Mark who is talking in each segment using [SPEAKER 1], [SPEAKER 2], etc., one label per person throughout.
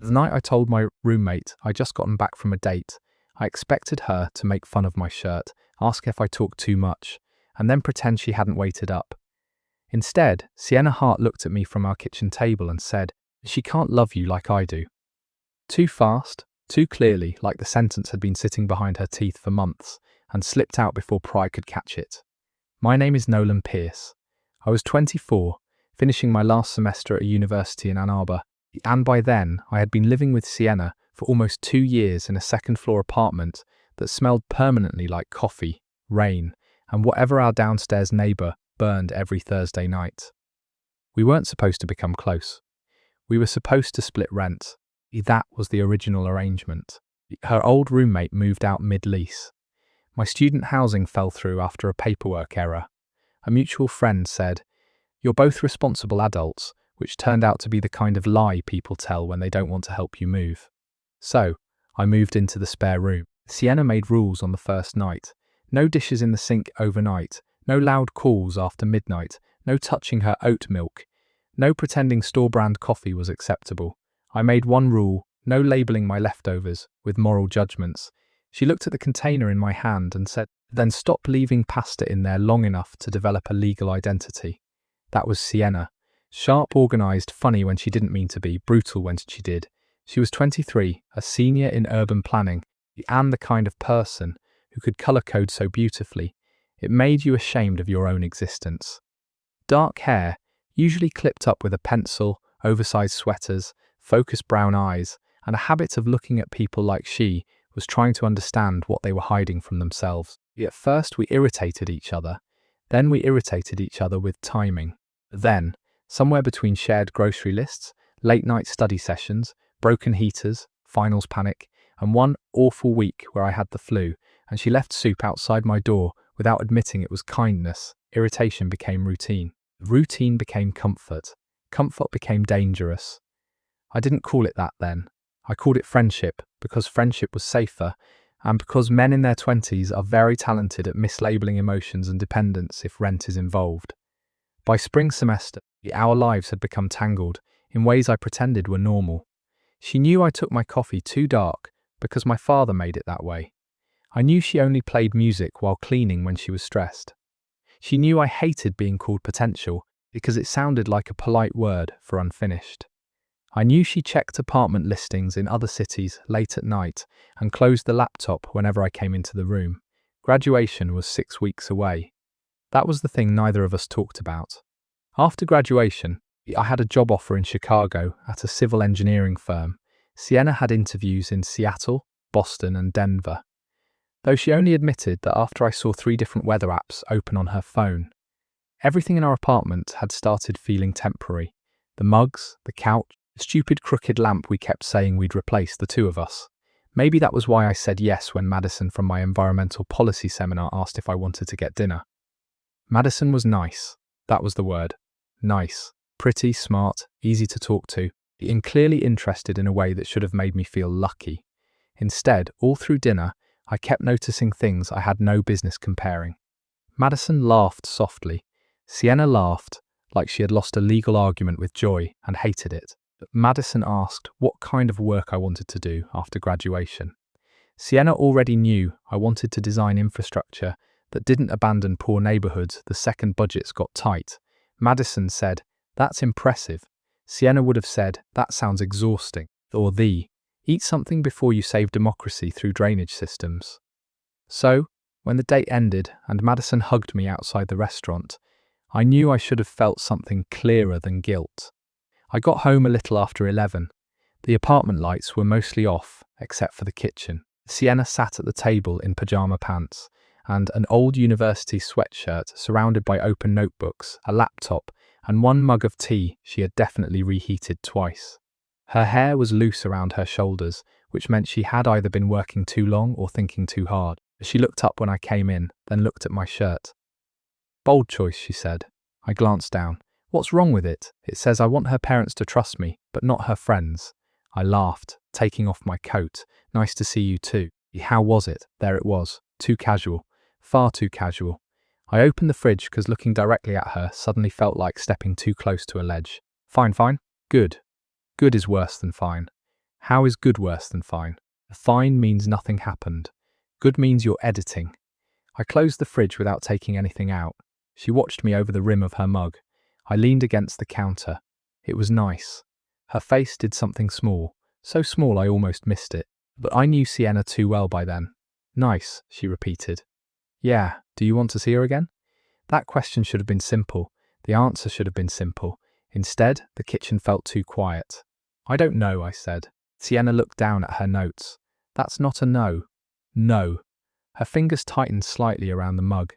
[SPEAKER 1] The night I told my roommate I'd just gotten back from a date, I expected her to make fun of my shirt, ask if I talked too much, and then pretend she hadn't waited up. Instead, Sienna Hart looked at me from our kitchen table and said, "She can't love you like I do." Too fast, too clearly, like the sentence had been sitting behind her teeth for months, and slipped out before pride could catch it. My name is Nolan Pierce. I was 24, finishing my last semester at a university in Ann Arbor, and by then I had been living with Sienna for almost 2 years in a second-floor apartment that smelled permanently like coffee, rain, and whatever our downstairs neighbor burned every Thursday night. We weren't supposed to become close. We were supposed to split rent. That was the original arrangement. Her old roommate moved out mid-lease. My student housing fell through after a paperwork error. A mutual friend said, "You're both responsible adults," which turned out to be the kind of lie people tell when they don't want to help you move. So, I moved into the spare room. Sienna made rules on the first night. No dishes in the sink overnight, no loud calls after midnight, no touching her oat milk, no pretending store-brand coffee was acceptable. I made one rule, no labeling my leftovers with moral judgments. She looked at the container in my hand and said, "Then stop leaving pasta in there long enough to develop a legal identity." That was Sienna. Sharp, organised, funny when she didn't mean to be, brutal when she did. She was 23, a senior in urban planning, and the kind of person who could colour code so beautifully, it made you ashamed of your own existence. Dark hair, usually clipped up with a pencil, oversized sweaters, focused brown eyes, and a habit of looking at people like she was trying to understand what they were hiding from themselves. At first we irritated each other, then we irritated each other with timing. Then, somewhere between shared grocery lists, late-night study sessions, broken heaters, finals panic, and one awful week where I had the flu, and she left soup outside my door without admitting it was kindness, irritation became routine. Routine became comfort. Comfort became dangerous. I didn't call it that then. I called it friendship, because friendship was safer, and because men in their 20s are very talented at mislabeling emotions and dependence if rent is involved. By spring semester, our lives had become tangled in ways I pretended were normal. She knew I took my coffee too dark because my father made it that way. I knew she only played music while cleaning when she was stressed. She knew I hated being called potential because it sounded like a polite word for unfinished. I knew she checked apartment listings in other cities late at night and closed the laptop whenever I came into the room. Graduation was 6 weeks away. That was the thing neither of us talked about. After graduation, I had a job offer in Chicago at a civil engineering firm. Sienna had interviews in Seattle, Boston, and Denver, though she only admitted that after I saw 3 different weather apps open on her phone. Everything in our apartment had started feeling temporary. The mugs, the couch, the stupid crooked lamp we kept saying we'd replace, the two of us. Maybe that was why I said yes when Madison from my environmental policy seminar asked if I wanted to get dinner. Madison was nice. That was the word. Nice. Pretty, smart, easy to talk to, and clearly interested in a way that should have made me feel lucky. Instead, all through dinner, I kept noticing things I had no business comparing. Madison laughed softly. Sienna laughed, like she had lost a legal argument with Joy and hated it. But Madison asked what kind of work I wanted to do after graduation. Sienna already knew I wanted to design infrastructure that didn't abandon poor neighborhoods the second budgets got tight. Madison said, "That's impressive." Sienna would have said, "That sounds exhausting." Or "Eat something before you save democracy through drainage systems." So, when the date ended and Madison hugged me outside the restaurant, I knew I should have felt something clearer than guilt. I got home a little after 11. The apartment lights were mostly off, except for the kitchen. Sienna sat at the table in pajama pants and an old university sweatshirt surrounded by open notebooks, a laptop, and one mug of tea she had definitely reheated twice. Her hair was loose around her shoulders, which meant she had either been working too long or thinking too hard. She looked up when I came in, then looked at my shirt. "Bold choice," she said. I glanced down. "What's wrong with it? It says I want her parents to trust me, but not her friends." I laughed, taking off my coat. "Nice to see you too." How was it? There it was. Too casual. Far too casual. I opened the fridge because looking directly at her suddenly felt like stepping too close to a ledge. "Fine, fine. Good. Good is worse than fine." How is good worse than fine? Fine means nothing happened. Good means you're editing. I closed the fridge without taking anything out. She watched me over the rim of her mug. I leaned against the counter. It was nice. Her face did something small, so small I almost missed it. But I knew Sienna too well by then. Nice, she repeated. Yeah, do you want to see her again? That question should have been simple. The answer should have been simple. Instead, the kitchen felt too quiet. I don't know, I said. Sienna looked down at her notes. That's not a no. No. Her fingers tightened slightly around the mug.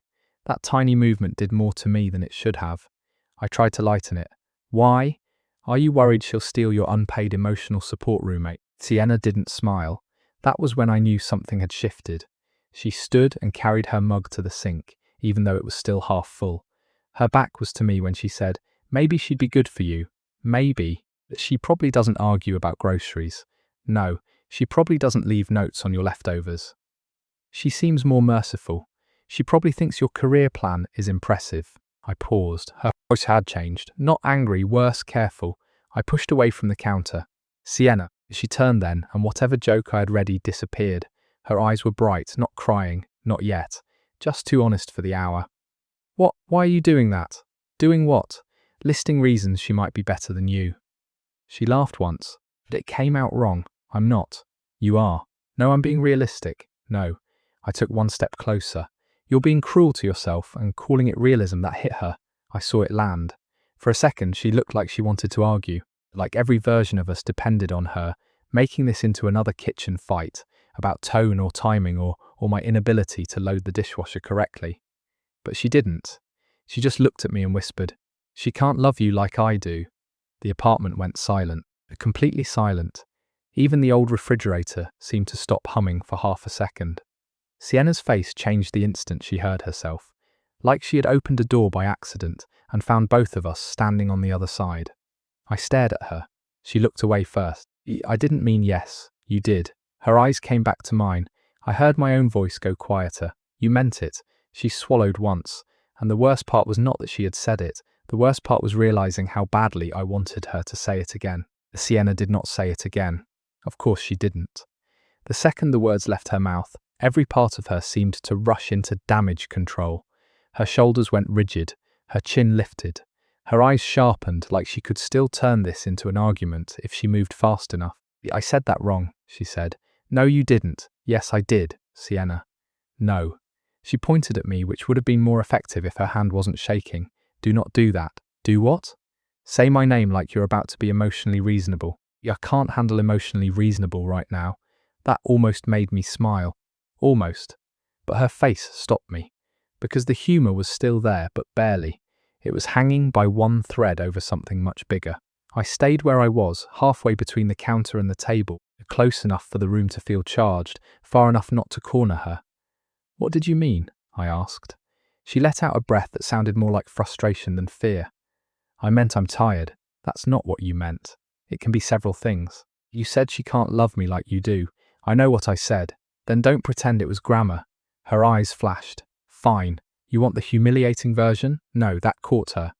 [SPEAKER 1] That tiny movement did more to me than it should have. I tried to lighten it. Why? Are you worried she'll steal your unpaid emotional support roommate? Sienna didn't smile. That was when I knew something had shifted. She stood and carried her mug to the sink, even though it was still half full. Her back was to me when she said, maybe she'd be good for you. Maybe. She probably doesn't argue about groceries. No, she probably doesn't leave notes on your leftovers. She seems more merciful. She probably thinks your career plan is impressive. I paused. Her voice had changed. Not angry, worse, careful. I pushed away from the counter. Sienna. She turned then, and whatever joke I had ready disappeared. Her eyes were bright, not crying, not yet. Just too honest for the hour. What? Why are you doing that? Doing what? Listing reasons she might be better than you. She laughed once, but it came out wrong. I'm not. You are. No, I'm being realistic. No. I took one step closer. You're being cruel to yourself and calling it realism. That hit her. I saw it land. For a second, she looked like she wanted to argue, like every version of us depended on her, making this into another kitchen fight about tone or timing or my inability to load the dishwasher correctly. But she didn't. She just looked at me and whispered, she can't love you like I do. The apartment went silent, completely silent. Even the old refrigerator seemed to stop humming for half a second. Sienna's face changed the instant she heard herself, like she had opened a door by accident and found both of us standing on the other side. I stared at her. She looked away first. I didn't mean yes. You did. Her eyes came back to mine. I heard my own voice go quieter. You meant it. She swallowed once, and the worst part was not that she had said it. The worst part was realizing how badly I wanted her to say it again. Sienna did not say it again. Of course she didn't. The second the words left her mouth, every part of her seemed to rush into damage control. Her shoulders went rigid, her chin lifted. Her eyes sharpened like she could still turn this into an argument if she moved fast enough. I said that wrong, she said. No, you didn't. Yes, I did, Sienna. No. She pointed at me, which would have been more effective if her hand wasn't shaking. Do not do that. Do what? Say my name like you're about to be emotionally reasonable. I can't handle emotionally reasonable right now. That almost made me smile. Almost. But her face stopped me. Because the humour was still there, but barely. It was hanging by one thread over something much bigger. I stayed where I was, halfway between the counter and the table, close enough for the room to feel charged, far enough not to corner her. What did you mean? I asked. She let out a breath that sounded more like frustration than fear. I meant I'm tired. That's not what you meant. It can be several things. You said she can't love me like you do. I know what I said. Then don't pretend it was grammar. Her eyes flashed. Fine. You want the humiliating version? No, that caught her.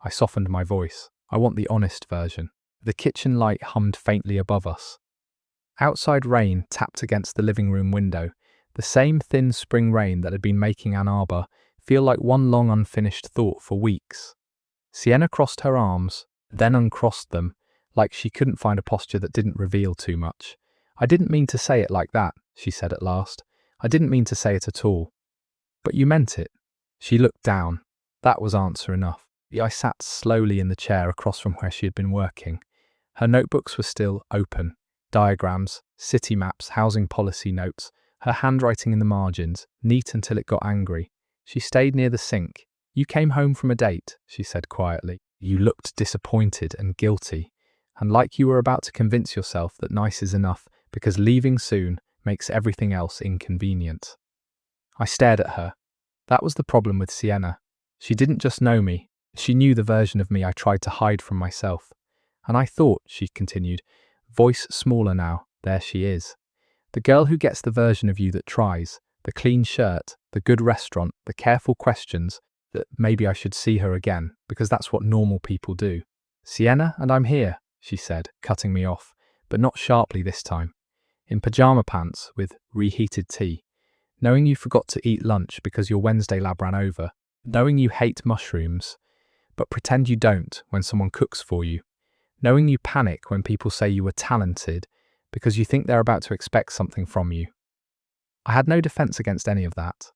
[SPEAKER 1] I softened my voice. I want the honest version. The kitchen light hummed faintly above us. Outside rain tapped against the living room window, the same thin spring rain that had been making Ann Arbor feel like one long unfinished thought for weeks. Sienna crossed her arms, then uncrossed them, like she couldn't find a posture that didn't reveal too much. I didn't mean to say it like that, she said at last. I didn't mean to say it at all. But you meant it. She looked down. That was answer enough. I sat slowly in the chair across from where she had been working. Her notebooks were still open. Diagrams, city maps, housing policy notes, her handwriting in the margins, neat until it got angry. She stayed near the sink. You came home from a date, she said quietly. You looked disappointed and guilty, and like you were about to convince yourself that nice is enough because leaving soon makes everything else inconvenient. I stared at her. That was the problem with Sienna. She didn't just know me. She knew the version of me I tried to hide from myself. And I thought, she continued, voice smaller now, there she is. The girl who gets the version of you that tries, the clean shirt, the good restaurant, the careful questions, that maybe I should see her again, because that's what normal people do. Sienna, and I'm here, she said, cutting me off. but not sharply this time. In pajama pants with reheated tea. Knowing you forgot to eat lunch because your Wednesday lab ran over. Knowing you hate mushrooms, but pretend you don't when someone cooks for you. Knowing you panic when people say you were talented because you think they're about to expect something from you. I had no defense against any of that.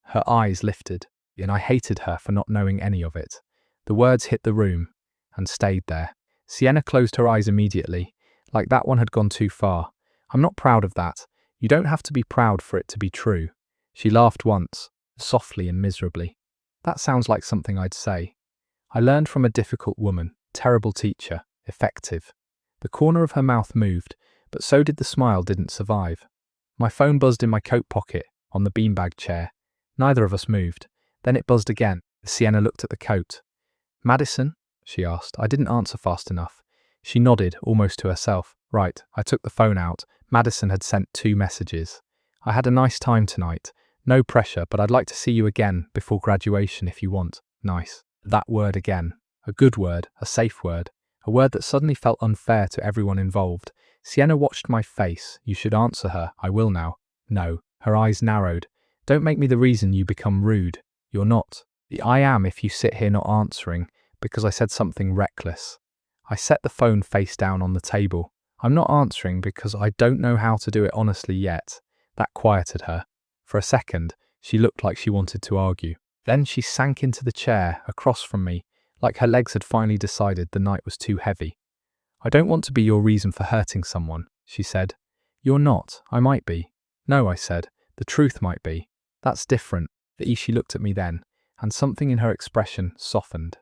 [SPEAKER 1] Her eyes lifted, and I hated her for not knowing any of it. The words hit the room and stayed there. Sienna closed her eyes immediately, like that one had gone too far. I'm not proud of that. You don't have to be proud for it to be true. She laughed once, softly and miserably. That sounds like something I'd say. I learned from a difficult woman, terrible teacher, effective. The corner of her mouth moved, but so did the smile didn't survive. My phone buzzed in my coat pocket, on the beanbag chair. Neither of us moved. Then it buzzed again. Sienna looked at the coat. Madison? She asked. I didn't answer fast enough. She nodded, almost to herself. Right, I took the phone out. Madison had sent 2 messages. I had a nice time tonight. No pressure, but I'd like to see you again before graduation if you want. Nice. That word again. A good word, a safe word. A word that suddenly felt unfair to everyone involved. Sienna watched my face. You should answer her. I will now. No. Her eyes narrowed. Don't make me the reason you become rude. You're not. I am if you sit here not answering, because I said something reckless. I set the phone face down on the table. I'm not answering because I don't know how to do it honestly yet. That quieted her. For a second, she looked like she wanted to argue. Then she sank into the chair across from me, like her legs had finally decided the night was too heavy. I don't want to be your reason for hurting someone, she said. You're not. I might be. No, I said. The truth might be. That's different. She looked at me then, and something in her expression softened.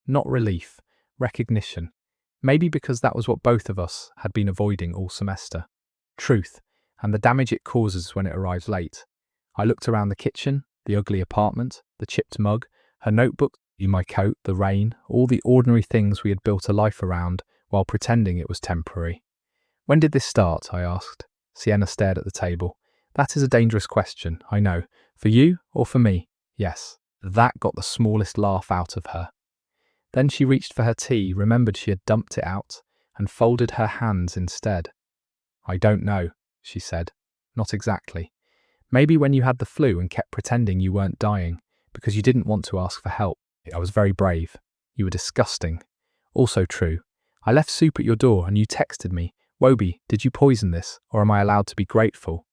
[SPEAKER 1] Not relief, recognition. Maybe because that was what both of us had been avoiding all semester. Truth, and the damage it causes when it arrives late. I looked around the kitchen, the ugly apartment, the chipped mug, her notebook, my coat, the rain, all the ordinary things we had built a life around while pretending it was temporary. When did this start? I asked. Sienna stared at the table. That is a dangerous question, I know. For you or for me? Yes. That got the smallest laugh out of her. Then she reached for her tea, remembered she had dumped it out, and folded her hands instead. I don't know, she said. Not exactly. Maybe when you had the flu and kept pretending you weren't dying, because you didn't want to ask for help. I was very brave. You were disgusting. Also true. I left soup at your door and you texted me, Woby, did you poison this, or am I allowed to be grateful?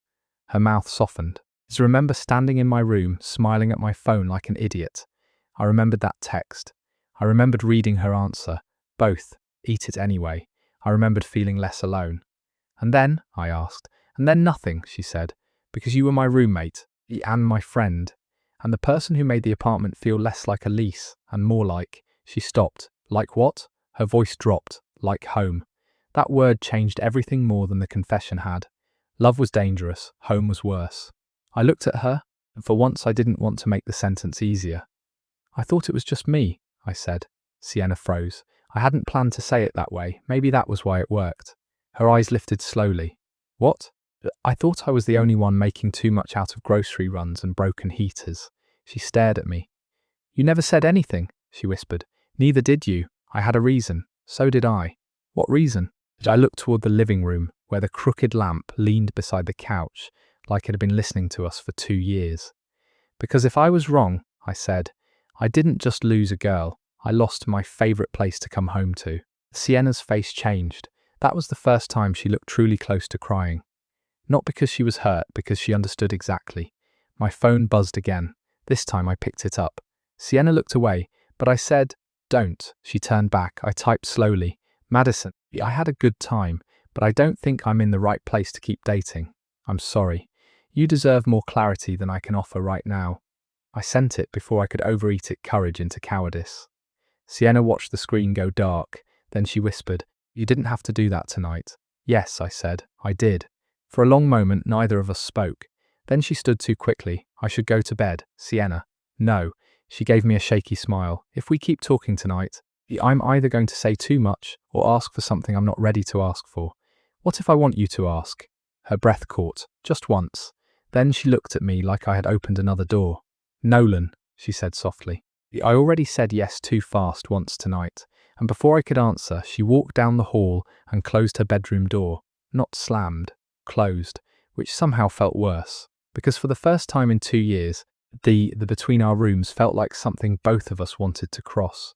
[SPEAKER 1] Her mouth softened. I remember standing in my room, smiling at my phone like an idiot. I remembered that text. I remembered reading her answer. Both. Eat it anyway. I remembered feeling less alone. And then? I asked. And then nothing, she said. Because you were my roommate, and my friend, and the person who made the apartment feel less like a lease and more like. She stopped. Like what? Her voice dropped. Like home. That word changed everything more than the confession had. Love was dangerous. Home was worse. I looked at her, and for once I didn't want to make the sentence easier. I thought it was just me, I said. Sienna froze. I hadn't planned to say it that way. Maybe that was why it worked. Her eyes lifted slowly. What? I thought I was the only one making too much out of grocery runs and broken heaters. She stared at me. You never said anything, she whispered. Neither did you. I had a reason. So did I. What reason? I looked toward the living room, where the crooked lamp leaned beside the couch, like it had been listening to us for 2 years. Because if I was wrong, I said, I didn't just lose a girl. I lost my favourite place to come home to. Sienna's face changed. That was the first time she looked truly close to crying. Not because she was hurt, because she understood exactly. My phone buzzed again. This time I picked it up. Sienna looked away, but I said, don't. She turned back. I typed slowly. Madison, I had a good time, but I don't think I'm in the right place to keep dating. I'm sorry. You deserve more clarity than I can offer right now. I sent it before I could overeat it courage into cowardice. Sienna watched the screen go dark. Then she whispered, you didn't have to do that tonight. Yes, I said. I did. For a long moment, neither of us spoke. Then she stood too quickly. I should go to bed. Sienna. No. She gave me a shaky smile. If we keep talking tonight, I'm either going to say too much or ask for something I'm not ready to ask for. What if I want you to ask? Her breath caught. Just once. Then she looked at me like I had opened another door. Nolan, she said softly. I already said yes too fast once tonight, and before I could answer, she walked down the hall and closed her bedroom door. not slammed, closed, which somehow felt worse, because for the first time in 2 years, the between our rooms felt like something both of us wanted to cross.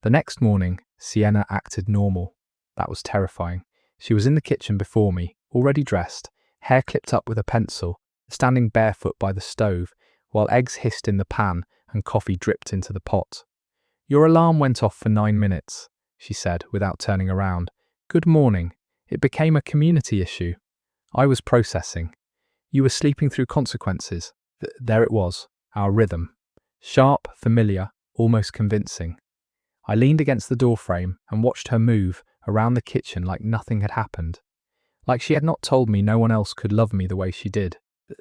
[SPEAKER 1] The next morning, Sienna acted normal. That was terrifying. She was in the kitchen before me, already dressed, hair clipped up with a pencil, standing barefoot by the stove, while eggs hissed in the pan and coffee dripped into the pot. "Your alarm went off for 9 minutes," she said, without turning around. "Good morning." It became a community issue. I was processing. You were sleeping through consequences. There it was, our rhythm. Sharp, familiar, almost convincing. I leaned against the doorframe and watched her move around the kitchen like nothing had happened. Like she had not told me no one else could love me the way she did.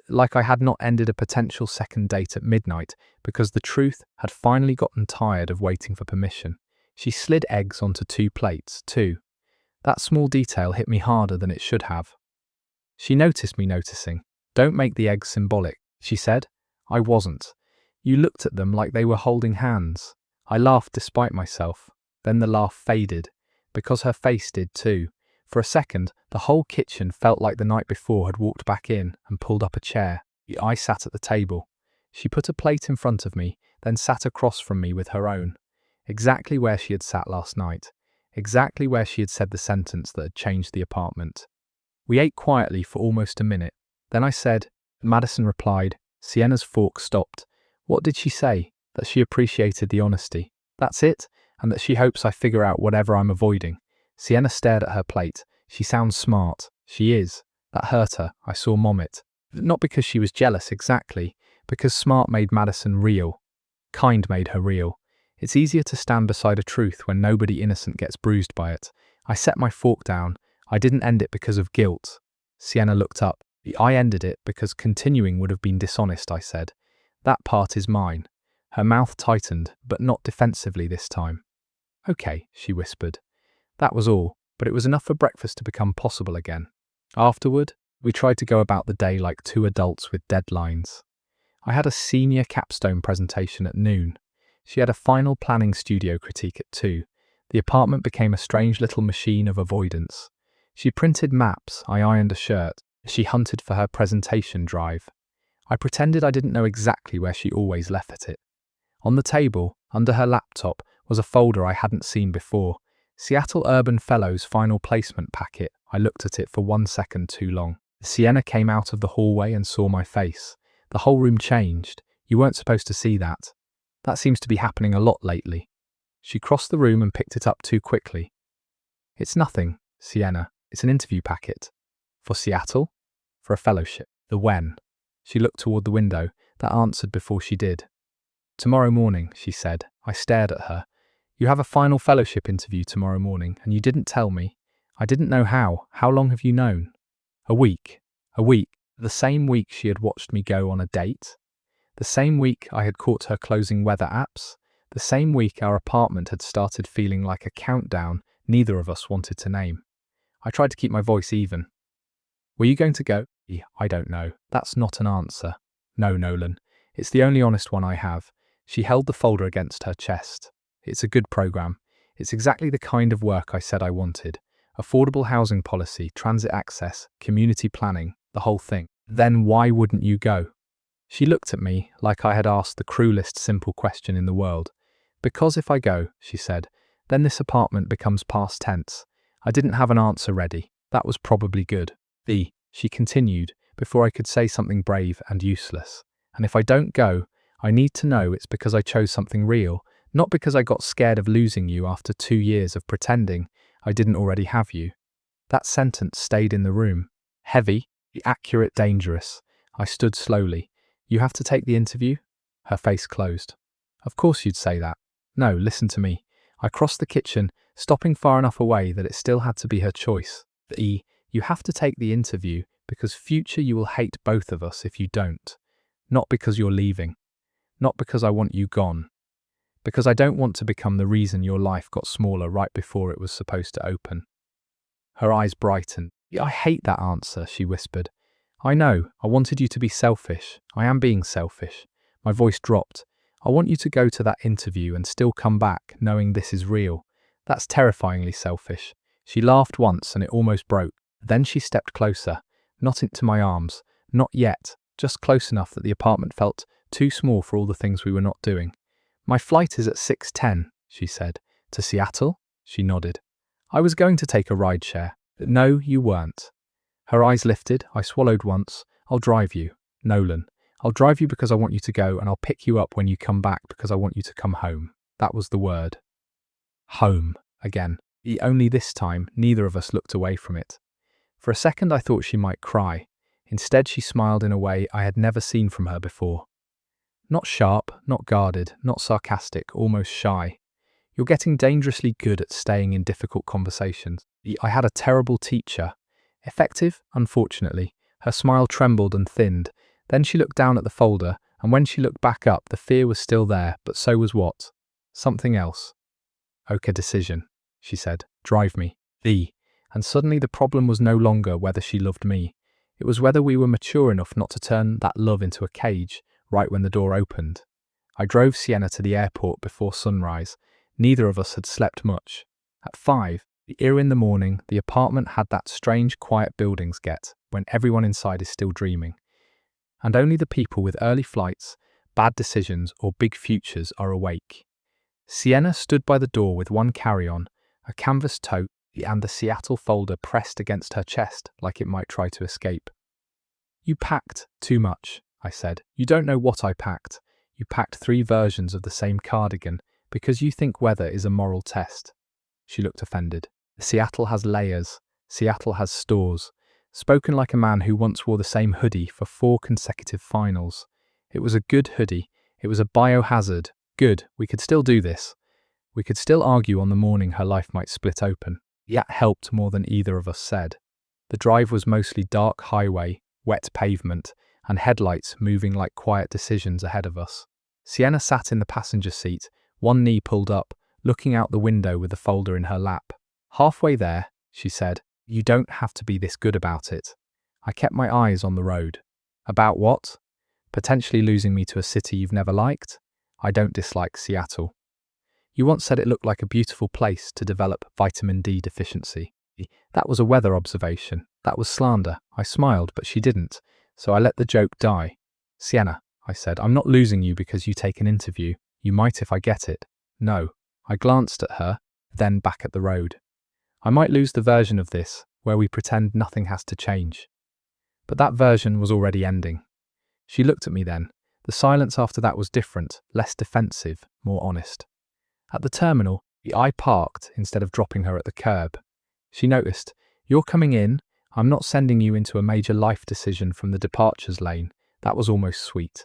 [SPEAKER 1] Like I had not ended a potential second date at midnight because the truth had finally gotten tired of waiting for permission. She slid eggs onto 2 plates, too. That small detail hit me harder than it should have. She noticed me noticing. "Don't make the eggs symbolic," she said. I wasn't. "You looked at them like they were holding hands." I laughed despite myself. Then the laugh faded, because her face did too. For a second, the whole kitchen felt like the night before had walked back in and pulled up a chair. I sat at the table. She put a plate in front of me, then sat across from me with her own. Exactly where she had sat last night. Exactly where she had said the sentence that had changed the apartment. We ate quietly for almost a minute. Then I said, Madison replied. Sienna's fork stopped. What did she say? That she appreciated the honesty. That's it, and that she hopes I figure out whatever I'm avoiding. Sienna stared at her plate. She sounds smart. She is. That hurt her. I saw Mom it. Not because she was jealous exactly, because smart made Madison real. Kind made her real. It's easier to stand beside a truth when nobody innocent gets bruised by it. I set my fork down. I didn't end it because of guilt. Sienna looked up. I ended it because continuing would have been dishonest, I said. That part is mine. Her mouth tightened, but not defensively this time. Okay, she whispered. That was all, but it was enough for breakfast to become possible again. Afterward, we tried to go about the day like two adults with deadlines. I had a senior capstone presentation at noon. She had a final planning studio critique at 2. The apartment became a strange little machine of avoidance. She printed maps, I ironed a shirt. She hunted for her presentation drive. I pretended I didn't know exactly where she always left it. On the table, under her laptop, was a folder I hadn't seen before. Seattle Urban Fellows final placement packet. I looked at it for 1 second too long. Sienna came out of the hallway and saw my face. The whole room changed. You weren't supposed to see that. That seems to be happening a lot lately. She crossed the room and picked it up too quickly. It's nothing, Sienna. It's an interview packet. For Seattle? For a fellowship. The when? She looked toward the window. That answered before she did. Tomorrow morning, she said. I stared at her. You have a final fellowship interview tomorrow morning, and you didn't tell me. I didn't know how. How long have you known? A week. A week. The same week she had watched me go on a date. The same week I had caught her closing weather apps. The same week our apartment had started feeling like a countdown neither of us wanted to name. I tried to keep my voice even. Were you going to go? I don't know. That's not an answer. No, Nolan. It's the only honest one I have. She held the folder against her chest. It's a good program. It's exactly the kind of work I said I wanted. Affordable housing policy, transit access, community planning, the whole thing. Then why wouldn't you go? She looked at me like I had asked the cruelest simple question in the world. Because if I go, she said, then this apartment becomes past tense. I didn't have an answer ready. That was probably good. She continued, before I could say something brave and useless. And if I don't go, I need to know it's because I chose something real, not because I got scared of losing you after 2 years of pretending I didn't already have you. That sentence stayed in the room. Heavy, accurate, dangerous. I stood slowly. You have to take the interview? Her face closed. Of course you'd say that. No, listen to me. I crossed the kitchen, stopping far enough away that it still had to be her choice. You have to take the interview because future you will hate both of us if you don't. Not because you're leaving. Not because I want you gone. Because I don't want to become the reason your life got smaller right before it was supposed to open. Her eyes brightened. I hate that answer, she whispered. I know, I wanted you to be selfish. I am being selfish. My voice dropped. I want you to go to that interview and still come back knowing this is real. That's terrifyingly selfish. She laughed once and it almost broke. Then she stepped closer, not into my arms, not yet, just close enough that the apartment felt too small for all the things we were not doing. My flight is at 6:10, she said. To Seattle? She nodded. I was going to take a rideshare. No, you weren't. Her eyes lifted. I swallowed once. I'll drive you. Nolan. I'll drive you because I want you to go, and I'll pick you up when you come back because I want you to come home. That was the word. Home, again. Only this time, neither of us looked away from it. For a second I thought she might cry. Instead she smiled in a way I had never seen from her before. Not sharp, not guarded, not sarcastic, almost shy. You're getting dangerously good at staying in difficult conversations. I had a terrible teacher. Effective, unfortunately. Her smile trembled and thinned. Then she looked down at the folder, and when she looked back up, the fear was still there, but so was what? Something else. Okay, decision, she said. Drive me. And suddenly the problem was no longer whether she loved me. It was whether we were mature enough not to turn that love into a cage, right when the door opened. I drove Sienna to the airport before sunrise. Neither of us had slept much. At 5, the era in the morning, the apartment had that strange quiet buildings get, when everyone inside is still dreaming. And only the people with early flights, bad decisions, or big futures are awake. Sienna stood by the door with one carry-on, a canvas tote, and the Seattle folder pressed against her chest like it might try to escape. You packed too much, I said. You don't know what I packed. You packed 3 versions of the same cardigan because you think weather is a moral test. She looked offended. Seattle has layers. Seattle has stores. Spoken like a man who once wore the same hoodie for 4 consecutive finals. It was a good hoodie. It was a biohazard. Good, we could still do this. We could still argue on the morning her life might split open. That helped more than either of us said. The drive was mostly dark highway, wet pavement, and headlights moving like quiet decisions ahead of us. Sienna sat in the passenger seat, one knee pulled up, looking out the window with the folder in her lap. Halfway there, she said, you don't have to be this good about it. I kept my eyes on the road. About what? Potentially losing me to a city you've never liked? I don't dislike Seattle. You once said it looked like a beautiful place to develop vitamin D deficiency. That was a weather observation. That was slander. I smiled, but she didn't, so I let the joke die. Sienna, I said, I'm not losing you because you take an interview. You might if I get it. No. I glanced at her, then back at the road. I might lose the version of this, where we pretend nothing has to change. But that version was already ending. She looked at me then. The silence after that was different, less defensive, more honest. At the terminal, I parked instead of dropping her at the curb. She noticed, you're coming in. I'm not sending you into a major life decision from the departures lane. That was almost sweet.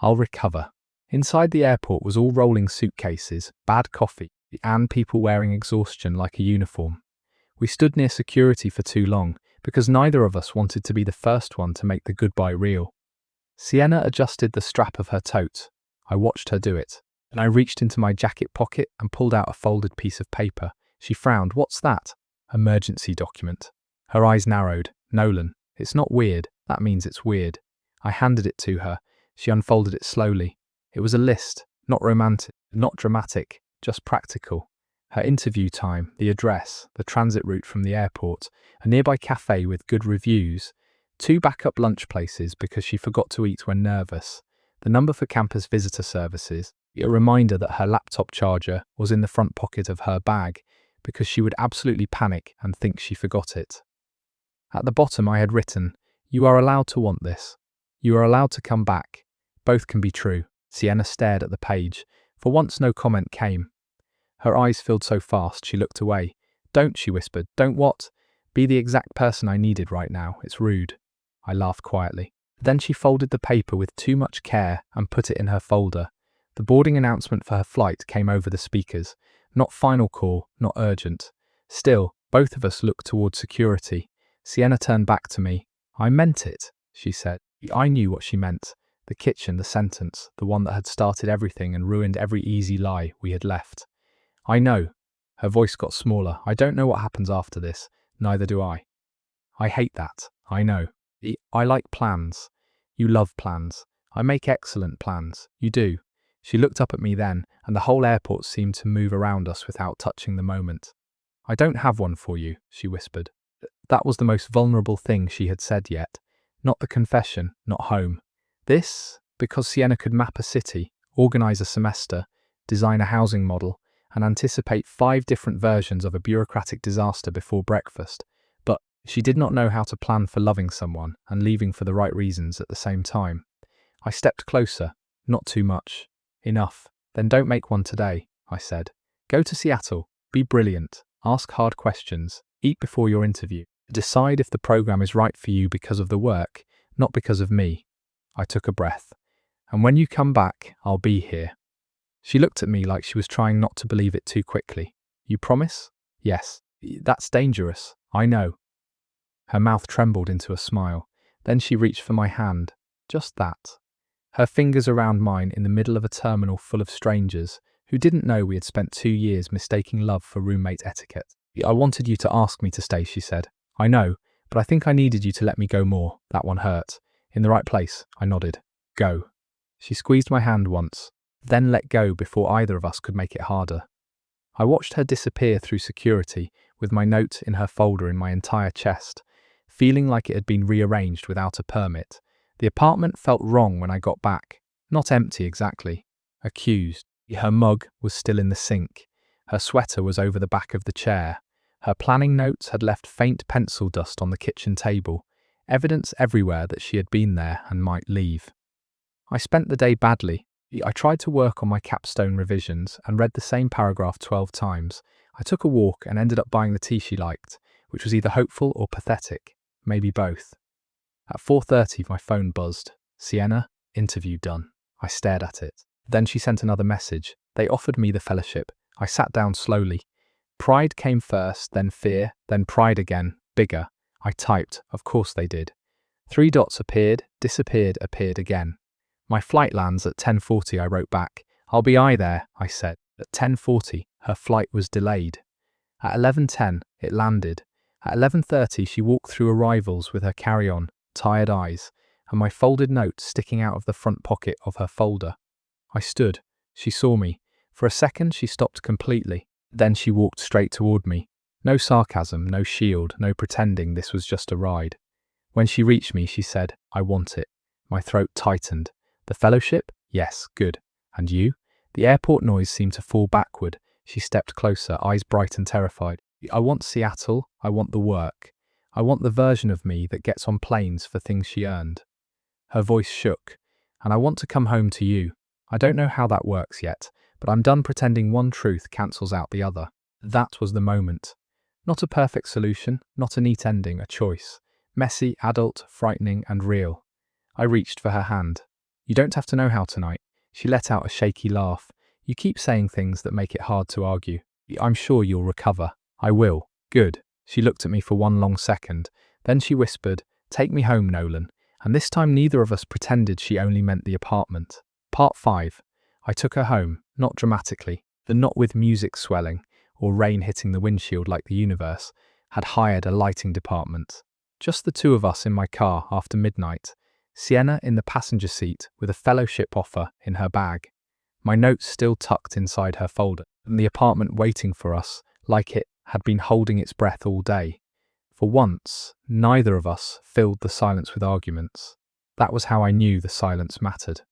[SPEAKER 1] I'll recover. Inside the airport was all rolling suitcases, bad coffee, and people wearing exhaustion like a uniform. We stood near security for too long because neither of us wanted to be the first one to make the goodbye real. Sienna adjusted the strap of her tote. I watched her do it. And I reached into my jacket pocket and pulled out a folded piece of paper. She frowned. What's that? Emergency document. Her eyes narrowed. Nolan, it's not weird. That means it's weird. I handed it to her. She unfolded it slowly. It was a list. Not romantic, not dramatic, just practical. Her interview time, the address, the transit route from the airport, a nearby cafe with good reviews, 2 backup lunch places because she forgot to eat when nervous, the number for campus visitor services, a reminder that her laptop charger was in the front pocket of her bag because she would absolutely panic and think she forgot it. At the bottom I had written, you are allowed to want this. You are allowed to come back. Both can be true. Sienna stared at the page. For once no comment came. Her eyes filled so fast she looked away. Don't, she whispered. Don't what? Be the exact person I needed right now. It's rude. I laughed quietly. Then she folded the paper with too much care and put it in her folder. The boarding announcement for her flight came over the speakers. Not final call, not urgent. Still, both of us looked toward security. Sienna turned back to me. I meant it, she said. I knew what she meant. The kitchen, the sentence, the one that had started everything and ruined every easy lie we had left. I know. Her voice got smaller. I don't know what happens after this. Neither do I. I hate that. I know. I like plans. You love plans. I make excellent plans. You do. She looked up at me then, and the whole airport seemed to move around us without touching the moment. I don't have one for you, she whispered. That was the most vulnerable thing she had said yet. Not the confession, not home. This, because Sienna could map a city, organize a semester, design a housing model, and anticipate 5 different versions of a bureaucratic disaster before breakfast. But she did not know how to plan for loving someone and leaving for the right reasons at the same time. I stepped closer. Not too much. Enough. Then don't make one today, I said. Go to Seattle. Be brilliant. Ask hard questions. Eat before your interview. Decide if the program is right for you because of the work, not because of me. I took a breath. And when you come back, I'll be here. She looked at me like she was trying not to believe it too quickly. You promise? Yes. That's dangerous. I know. Her mouth trembled into a smile. Then she reached for my hand. Just that. Her fingers around mine in the middle of a terminal full of strangers who didn't know we had spent 2 years mistaking love for roommate etiquette. I wanted you to ask me to stay, she said. I know, but I think I needed you to let me go more. That one hurt. In the right place, I nodded. Go. She squeezed my hand once, then let go before either of us could make it harder. I watched her disappear through security with my note in her folder in my entire chest, feeling like it had been rearranged without a permit. The apartment felt wrong when I got back. Not empty exactly. Accused. Her mug was still in the sink. Her sweater was over the back of the chair. Her planning notes had left faint pencil dust on the kitchen table, evidence everywhere that she had been there and might leave. I spent the day badly. I tried to work on my capstone revisions and read the same paragraph 12 times. I took a walk and ended up buying the tea she liked, which was either hopeful or pathetic, maybe both. At 4:30 my phone buzzed. Sienna, interview done. I stared at it. Then she sent another message. They offered me the fellowship. I sat down slowly. Pride came first, then fear, then pride again, bigger. I typed, of course they did. 3 dots appeared, disappeared, appeared again. My flight lands at 10:40, I wrote back. I'll be there, I said. At 10:40, her flight was delayed. At 11:10, it landed. At 11:30, she walked through arrivals with her carry-on, tired eyes, and my folded note sticking out of the front pocket of her folder. I stood. She saw me. For a second, she stopped completely. Then she walked straight toward me. No sarcasm, no shield, no pretending this was just a ride. When she reached me, she said, I want it. My throat tightened. The fellowship? Yes, good. And you? The airport noise seemed to fall backward. She stepped closer, eyes bright and terrified. I want Seattle. I want the work. I want the version of me that gets on planes for things she earned. Her voice shook. And I want to come home to you. I don't know how that works yet, but I'm done pretending one truth cancels out the other. That was the moment. Not a perfect solution, not a neat ending, a choice. Messy, adult, frightening, and real. I reached for her hand. You don't have to know how tonight. She let out a shaky laugh. You keep saying things that make it hard to argue. I'm sure you'll recover. I will. Good. She looked at me for one long second. Then she whispered, Take me home, Nolan. And this time neither of us pretended she only meant the apartment. Part 5. I took her home, not dramatically, not with music swelling or rain hitting the windshield like the universe had hired a lighting department. Just the 2 of us in my car after midnight, Sienna in the passenger seat with a fellowship offer in her bag, my notes still tucked inside her folder, and the apartment waiting for us like it had been holding its breath all day. For once, neither of us filled the silence with arguments. That was how I knew the silence mattered.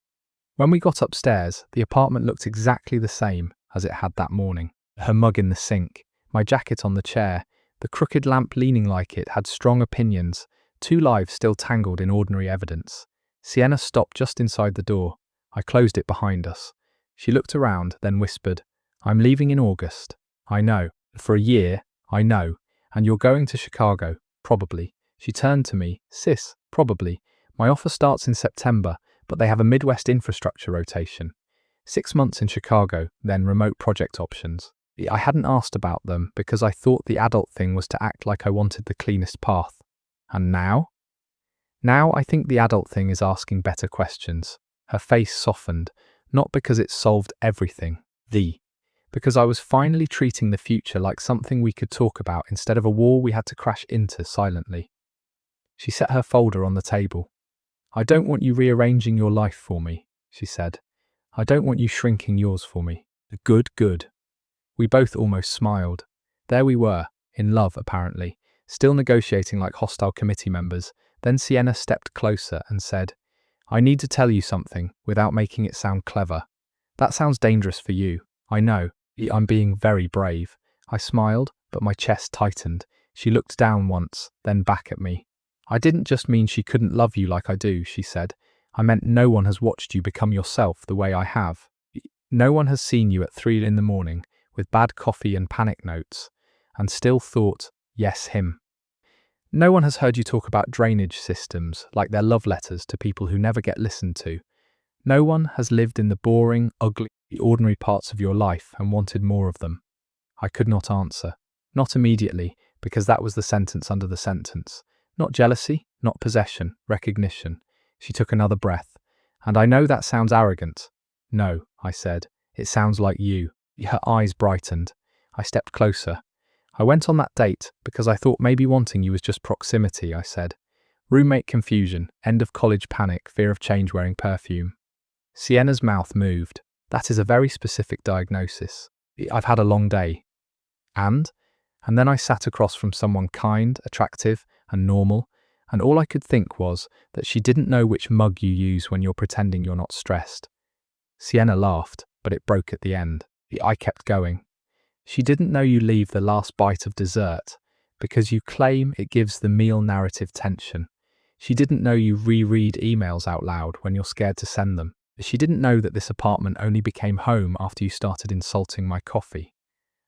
[SPEAKER 1] When we got upstairs, the apartment looked exactly the same as it had that morning. Her mug in the sink, my jacket on the chair, the crooked lamp leaning like it had strong opinions, 2 lives still tangled in ordinary evidence. Sienna stopped just inside the door. I closed it behind us. She looked around, then whispered, I'm leaving in August. I know. For a year, I know. And you're going to Chicago, probably. She turned to me. Sis, probably. My offer starts in September, but they have a Midwest infrastructure rotation. 6 months in Chicago, then remote project options. I hadn't asked about them because I thought the adult thing was to act like I wanted the cleanest path. And now? Now I think the adult thing is asking better questions. Her face softened, not because it solved everything, because I was finally treating the future like something we could talk about instead of a wall we had to crash into silently. She set her folder on the table. I don't want you rearranging your life for me, she said. I don't want you shrinking yours for me. Good. We both almost smiled. There we were, in love apparently, still negotiating like hostile committee members. Then Sienna stepped closer and said, "I need to tell you something without making it sound clever. That sounds dangerous for you. I know. I'm being very brave." I smiled, but my chest tightened. She looked down once, then back at me. "I didn't just mean she couldn't love you like I do," she said. "I meant no one has watched you become yourself the way I have. No one has seen you at 3 in the morning with bad coffee and panic notes and still thought, yes, him. No one has heard you talk about drainage systems like they're love letters to people who never get listened to. No one has lived in the boring, ugly, ordinary parts of your life and wanted more of them." I could not answer. Not immediately, because that was the sentence under the sentence. Not jealousy, not possession, recognition. She took another breath. "And I know that sounds arrogant." "No," I said. "It sounds like you." Her eyes brightened. I stepped closer. "I went on that date because I thought maybe wanting you was just proximity," I said. "Roommate confusion, end of college panic, fear of change wearing perfume." Sienna's mouth moved. "That is a very specific diagnosis. I've had a long day." And then I sat across from someone kind, attractive, and normal, and all I could think was that she didn't know which mug you use when you're pretending you're not stressed. Sienna laughed, but it broke at the end. I kept going. "She didn't know you leave the last bite of dessert because you claim it gives the meal narrative tension. She didn't know you reread emails out loud when you're scared to send them. She didn't know that this apartment only became home after you started insulting my coffee."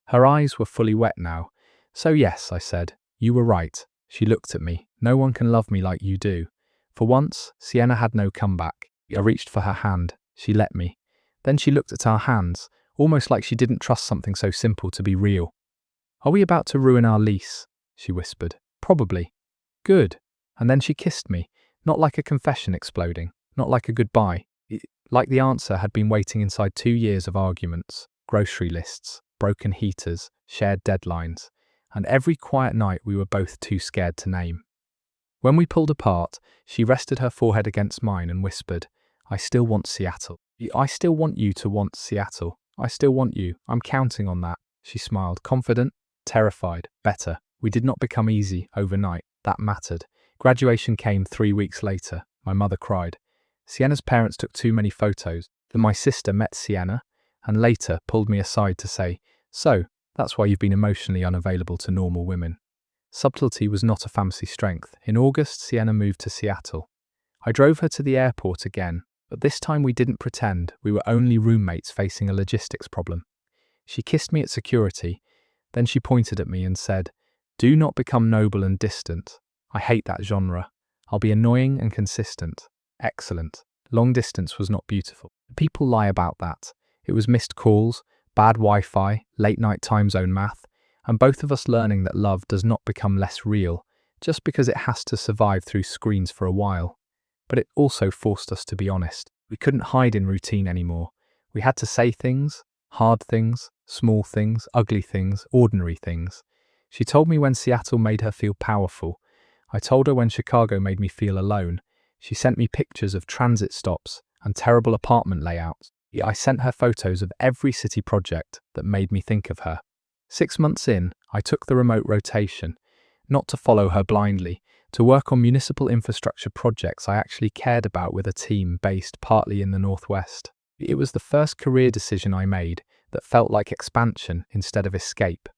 [SPEAKER 1] Her eyes were fully wet now. "So yes," I said, "you were right." She looked at me. "No one can love me like you do." For once, Sienna had no comeback. I reached for her hand. She let me. Then she looked at our hands, almost like she didn't trust something so simple to be real. "Are we about to ruin our lease?" she whispered. "Probably." "Good." And then she kissed me, not like a confession exploding, not like a goodbye. Like the answer had been waiting inside 2 years of arguments, grocery lists, broken heaters, shared deadlines, and every quiet night we were both too scared to name. When we pulled apart, she rested her forehead against mine and whispered, "I still want Seattle. I still want you to want Seattle. I still want you. I'm counting on that." She smiled, confident, terrified, better. We did not become easy overnight. That mattered. Graduation came 3 weeks later. My mother cried. Sienna's parents took too many photos. Then my sister met Sienna and later pulled me aside to say, "So, that's why you've been emotionally unavailable to normal women." Subtlety was not a fancy strength. In August, Sienna moved to Seattle. I drove her to the airport again, but this time we didn't pretend. We were only roommates facing a logistics problem. She kissed me at security, then she pointed at me and said, "Do not become noble and distant. I hate that genre. I'll be annoying and consistent." Excellent. Long distance was not beautiful. People lie about that. It was missed calls, bad Wi-Fi, late-night time zone math, and both of us learning that love does not become less real just because it has to survive through screens for a while. But it also forced us to be honest. We couldn't hide in routine anymore. We had to say things, hard things, small things, ugly things, ordinary things. She told me when Seattle made her feel powerful. I told her when Chicago made me feel alone. She sent me pictures of transit stops and terrible apartment layouts. I sent her photos of every city project that made me think of her. 6 months in, I took the remote rotation, not to follow her blindly, to work on municipal infrastructure projects I actually cared about with a team based partly in the Northwest. It was the first career decision I made that felt like expansion instead of escape.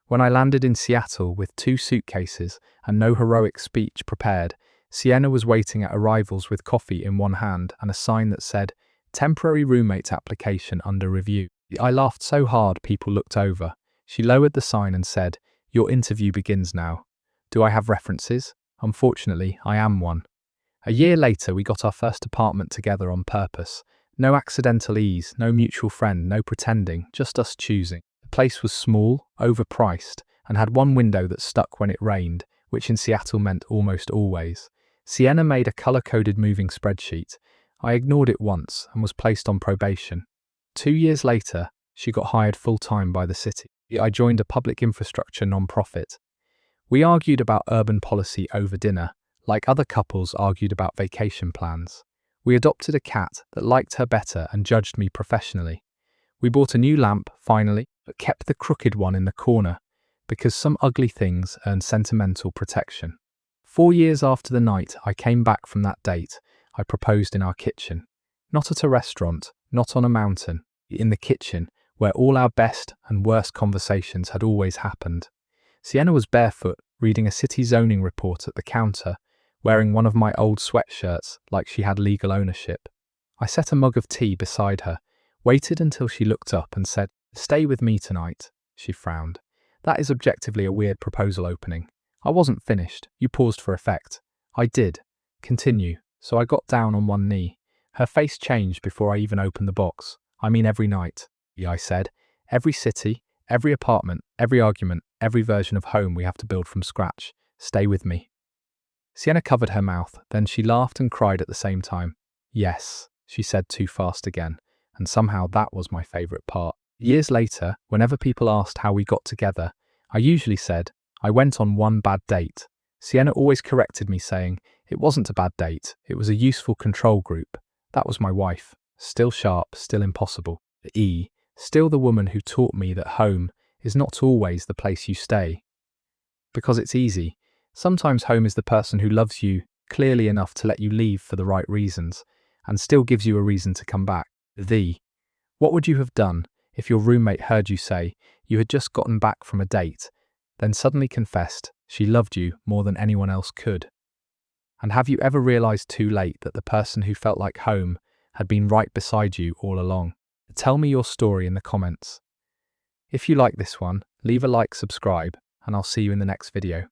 [SPEAKER 1] When I landed in Seattle with 2 suitcases and no heroic speech prepared, Sienna was waiting at arrivals with coffee in one hand and a sign that said, "Temporary roommates application under review." I laughed so hard people looked over. She lowered the sign and said, "Your interview begins now." Do I have references? Unfortunately, I am one. A year later, we got our first apartment together on purpose. No accidental ease, no mutual friend, no pretending, just us choosing. The place was small, overpriced, and had one window that stuck when it rained, which in Seattle meant almost always. Sienna made a color-coded moving spreadsheet. I ignored it once and was placed on probation. 2 years later, she got hired full-time by the city. I joined a public infrastructure non-profit. We argued about urban policy over dinner, like other couples argued about vacation plans. We adopted a cat that liked her better and judged me professionally. We bought a new lamp, finally, but kept the crooked one in the corner. because some ugly things earn sentimental protection. 4 years after the night I came back from that date, I proposed in our kitchen. Not at a restaurant, not on a mountain, in the kitchen, where all our best and worst conversations had always happened. Sienna was barefoot, reading a city zoning report at the counter, wearing one of my old sweatshirts like she had legal ownership. I set a mug of tea beside her, waited until she looked up and said, "Stay with me tonight." She frowned. "That is objectively a weird proposal opening." I wasn't finished. You paused for effect. I did. Continue. So I got down on one knee. Her face changed before I even opened the box. "I mean every night," I said. "Every city, every apartment, every argument, every version of home we have to build from scratch. Stay with me." Sienna covered her mouth, then she laughed and cried at the same time. "Yes," she said too fast again, and somehow that was my favourite part. Years later, whenever people asked how we got together, I usually said, "I went on one bad date." Sienna always corrected me, saying, "It wasn't a bad date, it was a useful control group." That was my wife. Still sharp, still impossible. Still the woman who taught me that home is not always the place you stay. Because it's easy. Sometimes home is the person who loves you clearly enough to let you leave for the right reasons, and still gives you a reason to come back. What would you have done if your roommate heard you say you had just gotten back from a date, then suddenly confessed she loved you more than anyone else could? And have you ever realized too late that the person who felt like home had been right beside you all along? Tell me your story in the comments. If you like this one, leave a like, subscribe, and I'll see you in the next video.